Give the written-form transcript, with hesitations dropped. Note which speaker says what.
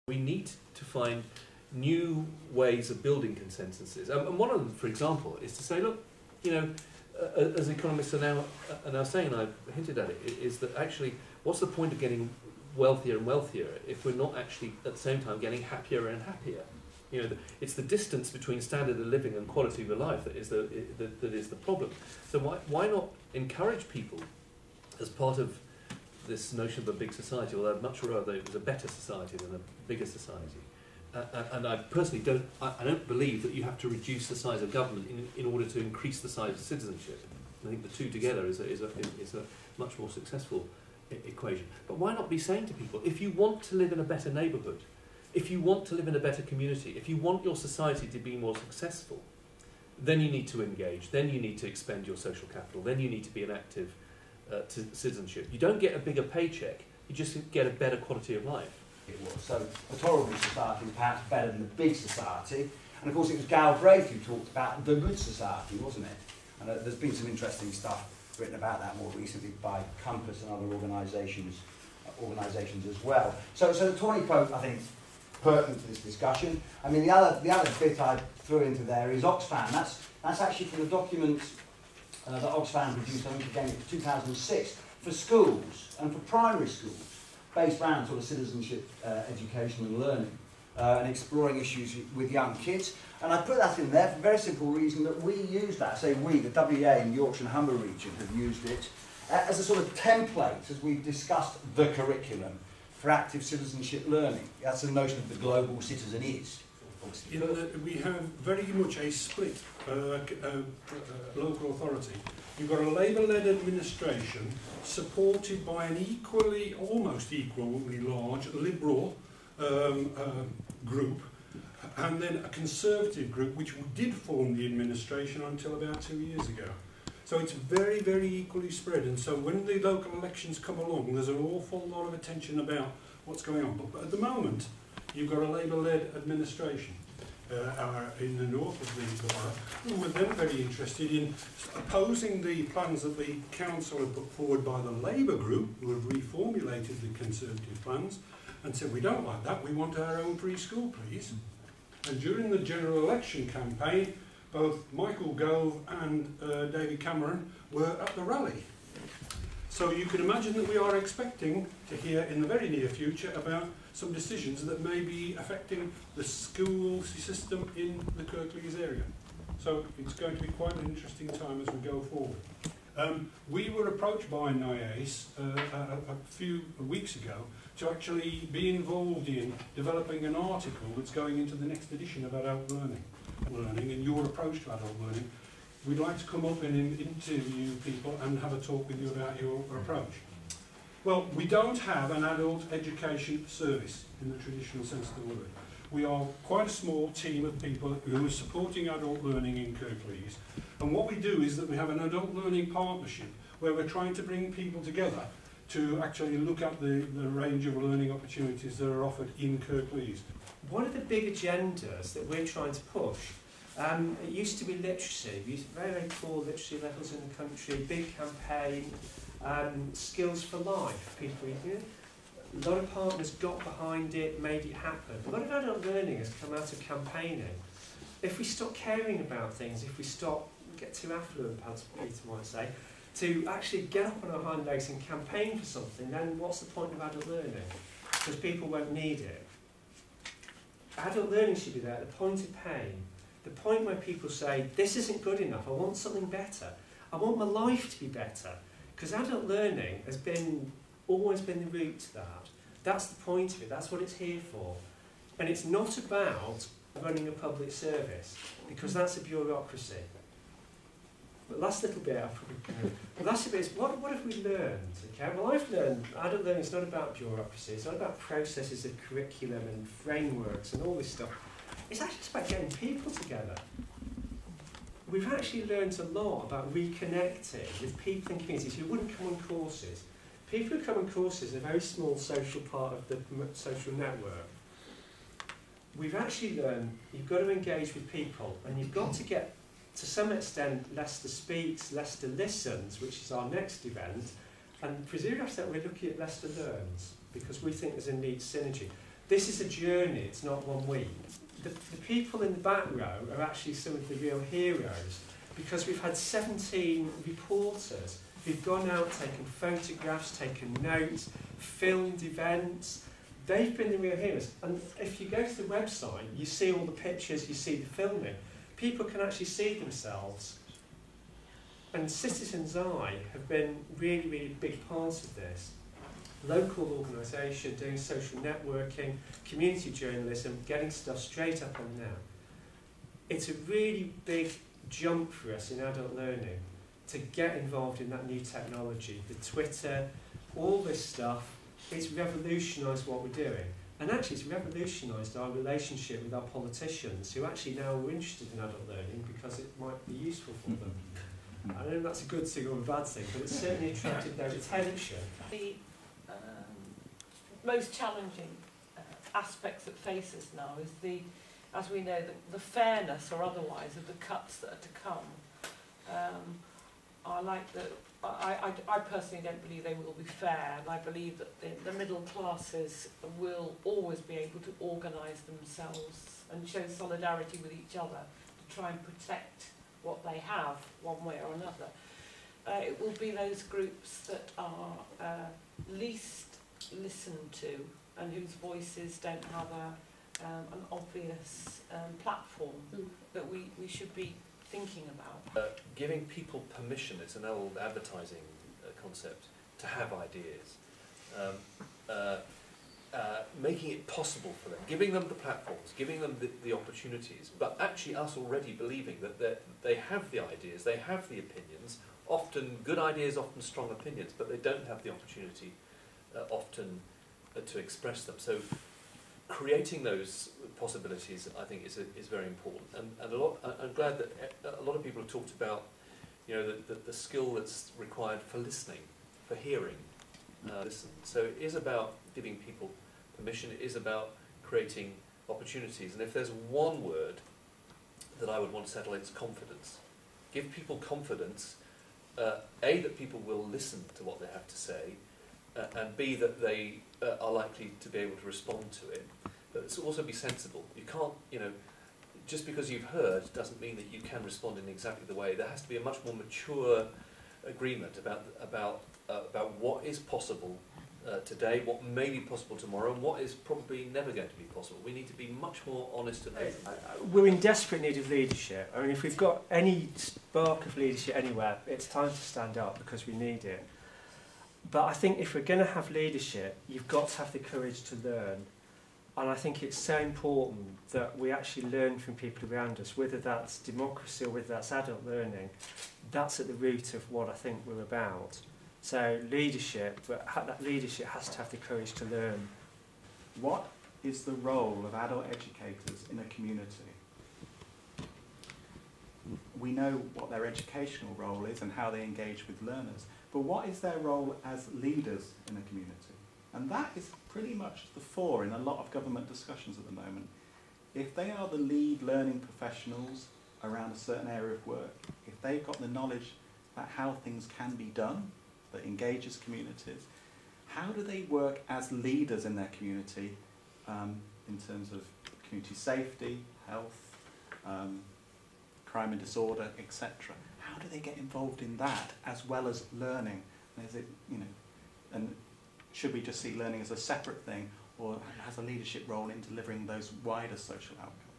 Speaker 1: We need to find new ways of building consensuses. And one of them, for example, is to say, look, you know, as economists are now saying, and I've hinted at it, is that actually, what's the point of getting wealthier and wealthier if we're not actually, at the same time, getting happier and happier? You know, it's the distance between standard of living and quality of life that is the problem. So why not encourage people, as part of this notion of a big society, although I'd much rather it was a better society than a bigger society. And I personally don't believe that you have to reduce the size of government in order to increase the size of citizenship. I think the two together is a much more successful equation. But why not be saying to people, if you want to live in a better neighbourhood, if you want to live in a better community, if you want your society to be more successful, then you need to engage, then you need to expend your social capital, then you need to be an active citizenship. You don't get a bigger paycheck, you just get a better quality of life.
Speaker 2: It was. So a tolerable society is perhaps better than a big society. And of course it was Galbraith who talked about the good society, wasn't it? And there's been some interesting stuff written about that more recently by Compass and other organisations as well. So the Tawny quote, I think, is pertinent to this discussion. I mean, the other bit I threw into there is Oxfam. That's actually from the documents that Oxfam produced, I think again in 2006, for schools and for primary schools, based around sort of citizenship, education and learning, and exploring issues with young kids. And I put that in there for a very simple reason that we use that, say we, the WA in the Yorkshire and Humber region have used it as a sort of template as we've discussed the curriculum for active citizenship learning. That's the notion of the global citizen is.
Speaker 3: You know, we have very much a split local authority. You've got a Labour-led administration supported by an almost equally large Liberal group, and then a Conservative group which did form the administration until about 2 years ago. So it's very, very equally spread, and so when the local elections come along, there's an awful lot of attention about what's going on. But at the moment, you've got a Labour-led administration in the north of the borough, who were then very interested in opposing the plans that the council had put forward by the Labour group, who have reformulated the Conservative plans, and said, we don't like that, we want our own free school, please. And during the general election campaign, both Michael Gove and David Cameron were at the rally. So you can imagine that we are expecting to hear in the very near future about some decisions that may be affecting the school system in the Kirklees area. So it's going to be quite an interesting time as we go forward. We were approached by NIACE a few weeks ago to actually be involved in developing an article that's going into the next edition of adult learning and your approach to adult learning. We'd like to come up and interview people and have a talk with you about your approach. Well, we don't have an adult education service in the traditional sense of the word. We are quite a small team of people who are supporting adult learning in Kirklees. And what we do is that we have an adult learning partnership where we're trying to bring people together to actually look at the range of learning opportunities that are offered in Kirklees.
Speaker 4: One of the big agendas that we're trying to push, it used to be literacy. We used very, very poor literacy levels in the country, big campaign, skills for life. People, you know, a lot of partners got behind it, made it happen. A lot of adult learning has come out of campaigning. If we stop caring about things, if we stop, get too affluent, as Peter might say, to actually get up on our hind legs and campaign for something, then what's the point of adult learning? Because people won't need it. Adult learning should be there at the point of pain, the point where people say, this isn't good enough, I want something better. I want my life to be better. Because adult learning has always been the route to that. That's the point of it, that's what it's here for. And it's not about running a public service, because that's a bureaucracy. But last little bit, the last bit is, what have we learned? Okay? Well, I've learned adult learning is not about bureaucracy, it's not about processes of curriculum and frameworks and all this stuff. It's actually just about getting people together. We've actually learned a lot about reconnecting with people in communities who wouldn't come on courses. People who come on courses are a very small social part of the social network. We've actually learned you've got to engage with people and you've got to get to some extent, Leicester Speaks, Leicester Listens, which is our next event, and presume that we're looking at Leicester Learns, because we think there's a neat synergy. This is a journey, it's not 1 week. The people in the back row are actually some of the real heroes, because we've had 17 reporters who've gone out, taken photographs, taken notes, filmed events. They've been the real heroes. And if you go to the website, you see all the pictures, you see the filming. People can actually see themselves. And Citizens Eye have been really, really big parts of this. Local organisation, doing social networking, community journalism, getting stuff straight up on now. It's a really big jump for us in adult learning to get involved in that new technology, the Twitter, all this stuff. It's revolutionised what we're doing. And actually it's revolutionised our relationship with our politicians, who actually now are interested in adult learning because it might be useful for them. I don't know if that's a good thing or a bad thing, but it's certainly attracted their attention.
Speaker 5: The most challenging aspects that face us now is the, as we know, the fairness or otherwise of the cuts that are to come. I like that. I personally don't believe they will be fair, and I believe that the middle classes will always be able to organise themselves and show solidarity with each other to try and protect what they have one way or another. It will be those groups that are least listened to and whose voices don't have an obvious platform that we should be thinking about.
Speaker 1: Giving people permission, it's an old advertising concept, to have ideas. Making it possible for them, giving them the platforms, giving them the opportunities, but actually us already believing that they have the ideas, they have the opinions, often good ideas, often strong opinions, but they don't have the opportunity often to express them. So creating those possibilities, I think, is very important. And I'm glad that a lot of people have talked about, you know, the skill that's required for listening, for hearing. Listen. So it is about giving people permission. It is about creating opportunities. And if there's one word that I would want to settle, it's confidence. Give people confidence. A, that people will listen to what they have to say, and B, that they are likely to be able to respond to it. But it's also be sensible. You can't, you know, just because you've heard doesn't mean that you can respond in exactly the way. There has to be a much more mature agreement about what is possible today, what may be possible tomorrow, and what is probably never going to be possible. We need to be much more honest and open.
Speaker 4: We're in desperate need of leadership. I mean, if we've got any spark of leadership anywhere, it's time to stand up because we need it. But I think if we're going to have leadership, you've got to have the courage to learn. And I think it's so important that we actually learn from people around us, whether that's democracy or whether that's adult learning. That's at the root of what I think we're about. So leadership, but that leadership has to have the courage to learn.
Speaker 6: What is the role of adult educators in a community? We know what their educational role is and how they engage with learners, but what is their role as leaders in a community? And that is pretty much the fore in a lot of government discussions at the moment. If they are the lead learning professionals around a certain area of work, if they've got the knowledge about how things can be done, that engages communities, how do they work as leaders in their community in terms of community safety, health, crime and disorder, etc.? How do they get involved in that as well as learning? And is it, you know, and should we just see learning as a separate thing, or has a leadership role in delivering those wider social outcomes?